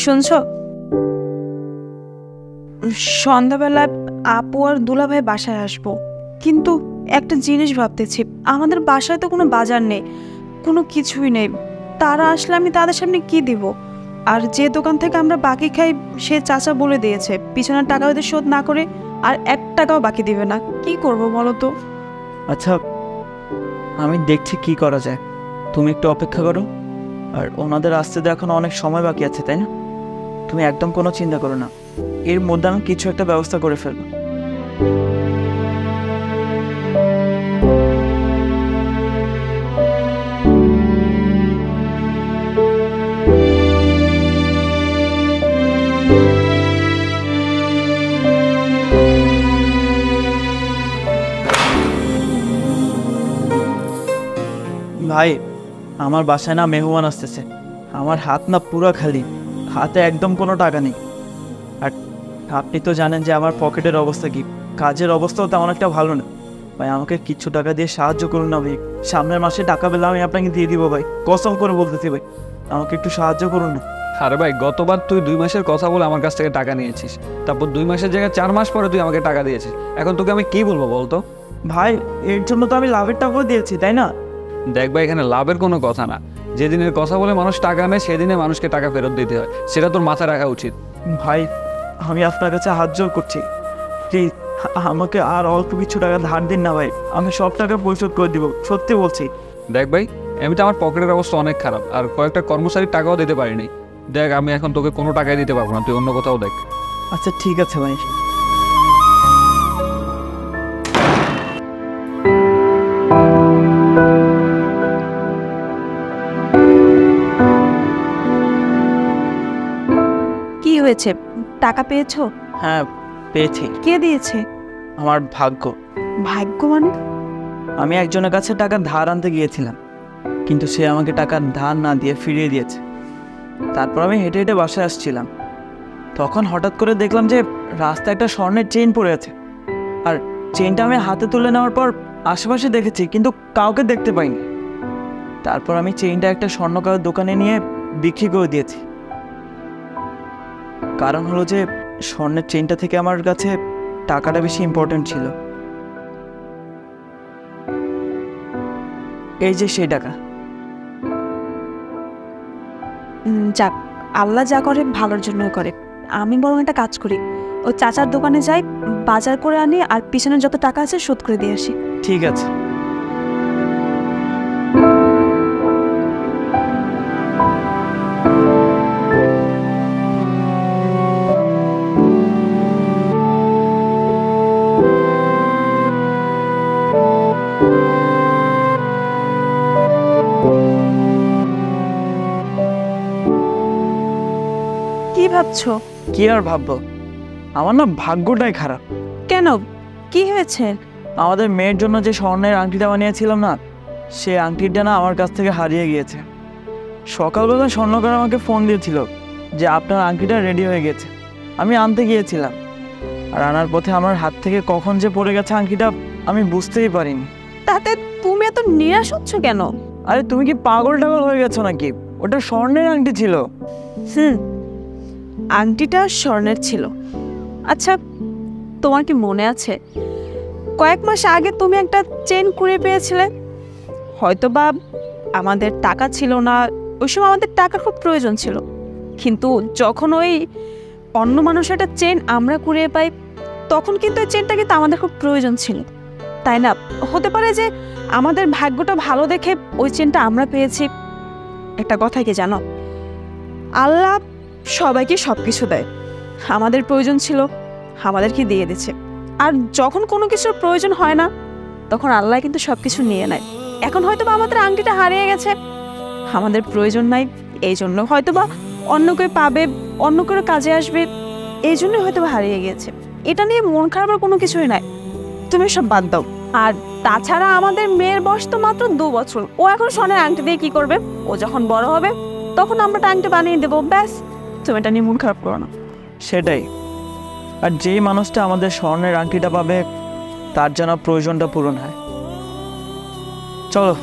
শুনছো, সন্ধ্যাবেলায় আপু আর দুলাভাই বাসায় আসবো, কিন্তু একটা জিনিস ভাবতেছি, আমাদের বাসায় তো কোনো বাজার নেই, কোনো কিছুই নেই। তারা আসলে আমি তাদের সামনে কি দিব? আর যে দোকান থেকে আমরা বাকি খাই সে চাচা বলে দিয়েছে পিছনের টাকা যদি শোধ না করে আর 1 টাকাও বাকি দিবে না। কি করব বলো তো? আচ্ছা, আমি দেখছি কি করা যায়। তুমি একটু অপেক্ষা করো, আর ওনাদের আসতে তো এখন অনেক সময় বাকি আছে, তাই না? তুমি একদম কোনো চিন্তা করো না, এর মধ্যে আমি কিছু একটা ব্যবস্থা করে ফেলবো। ভাই, আমার বাসায় না মেহমান আসতেছে, আমার হাত না পুরো খালি, হাতে একদম কোনো টাকা নেই। আর আপনি তো জানেন যে আমার পকেটের অবস্থা কি, কাজের অবস্থাও তেমন একটা ভালো না। ভাই আমাকে কিছু টাকা দিয়ে সাহায্য করুন না ভাই, সামনের মাসে টাকা পেলে আমি আপনাকে দিয়ে দিব ভাই, কসম করে বলতেছি ভাই, আমাকে একটু সাহায্য করুন না। আরে ভাই, গতবার তুই 2 মাসের কথা বলে আমার কাছ থেকে টাকা নিয়েছিস, তারপর 2 মাসের জায়গায় 4 মাস পরে তুই আমাকে টাকা দিয়েছিস। এখন তোকে আমি কি বলবো বলতো? ভাই এর জন্য তো আমি লাভের টাকাও দিয়েছি, তাই না? দেখ ভাই, এখানে লাভের কোনো কথা না, যেদিনের কথা বলে মানুষ টাকা নেয় সেদিনে মানুষকে টাকা ফেরত দিতে হয়, সেটা তোর মাথায় রাখা উচিত। ভাই আমি আপনার কাছে হাত জোর করছি, প্লিজ আমাকে আর অল্প কিছু টাকা ধার দিন না ভাই, আমি সব টাকা পরিশোধ করে দিব, সত্যি বলছি। দেখ ভাই, এমনিতে আমার পকেটের অবস্থা অনেক খারাপ, আর কয়েকটা কর্মচারীর টাকাও দিতে পারিনি। দেখ, আমি এখন তোকে কোনো টাকাই দিতে পারবো না, তুই অন্য কোথাও দেখ। আচ্ছা ঠিক আছে ভাই। কি হয়েছে, টাকা পেয়েছো? হ্যাঁ পেয়েছি। কে দিয়েছে? আমার ভাগ্য। ভাগ্য মানে? আমি একজনের কাছে টাকা ধার আনতে গিয়েছিলাম, কিন্তু সে আমাকে টাকা ধার না দিয়ে ফিরিয়ে দিয়েছে। তারপর আমি হেঁটে হেঁটে বাসায় আসছিলাম, তখন হঠাৎ করে দেখলাম যে রাস্তায় একটা স্বর্ণের চেইন পড়ে আছে। আর চেইনটা আমি হাতে তুলে নেওয়ার পর আশেপাশে দেখেছি, কিন্তু কাউকে দেখতে পাইনি। তারপর আমি চেইনটা একটা স্বর্ণকারের দোকানে নিয়ে বিক্রি করে দিয়েছি। কারণ হলো যে স্বর্ণের চেইনটা থেকে আমার কাছে টাকাটা বেশি ইম্পর্টেন্ট ছিল। এই যে সেই টাকা। যাক, আল্লাহ যা করে ভালোর জন্যই করে। আমি বরং একটা কাজ করি, ও চাচার দোকানে যাই, বাজার করে আনি, আর পিছনে যত টাকা আছে শোধ করে দিয়ে আসি। ঠিক আছে। কি ভাবছো? কি আর ভাববো, আমার না ভাগ্যটাই খারাপ। কেন, কি হয়েছে? আমাদের মেয়ের জন্য যে স্বর্ণের আংটিটা বানিয়েছিলাম না, সে আংটিটা না আমার কাছ থেকে হারিয়ে গিয়েছে। সকালবেলা স্বর্ণকার আমাকে ফোন দিয়েছিল যে আপনার আংটিটা রেডি হয়ে গেছে। আমি আনতে গিয়েছিলাম, আর আনার পথে আমার হাত থেকে কখন যে পড়ে গেছে আংটিটা আমি বুঝতেই পারিনি। তাতে তুমি এত নিরাশ হচ্ছ কেন? আরে তুমি কি পাগল টাগল হয়ে গেছো নাকি? ওটা স্বর্ণের আংটি ছিল। আংটিটা স্বর্ণের ছিল। আচ্ছা, তোমার কি মনে আছে কয়েক মাস আগে তুমি একটা চেন কুড়িয়ে পেয়েছিলে? হয়তো বা আমাদের টাকা ছিল না, ওই সময় আমাদের টাকার খুব প্রয়োজন ছিল, কিন্তু যখন ওই অন্য মানুষের একটা চেন আমরা কুড়িয়ে পাই, তখন কিন্তু ওই চেনটা কিন্তু আমাদের খুব প্রয়োজন ছিল, তাই না? হতে পারে যে আমাদের ভাগ্যটা ভালো দেখে ওই চেনটা আমরা পেয়েছি। একটা কথা কি জানো, আল্লাহ সবাইকে সব কিছু দেয়। আমাদের প্রয়োজন ছিল, আমাদেরকে দিয়ে দিচ্ছে। আর যখন কোনো কিছুর প্রয়োজন হয় না, তখন আল্লাহ কিন্তু সব কিছু নিয়ে নেয়। এখন হয়তো বা আমাদের আংটিটা হারিয়ে গেছে, আমাদের প্রয়োজন নাই, এই জন্য হয়তো বা অন্য কেউ পাবে, অন্য কেউ কাজে আসবে, এই জন্যই হয়তো বা হারিয়ে গেছে। এটা নিয়ে মন খারাপের কোনো কিছুই নাই, তুমি সব বাদ দাও। আর তাছাড়া আমাদের মেয়ের বয়স তো মাত্র 2 বছর, ও এখন স্বর্ণের আংটি দিয়ে কি করবে? ও যখন বড় হবে তখন আমরা আংটি বানিয়ে দেবো, ব্যাস। তুমি এটা নিয়ে মন খারাপ করো না। সেটাই, আর যেই মানুষটা আমাদের স্বর্ণের আংটিটা পাবে তার যেন প্রয়োজনটা পূরণ হয়। চলো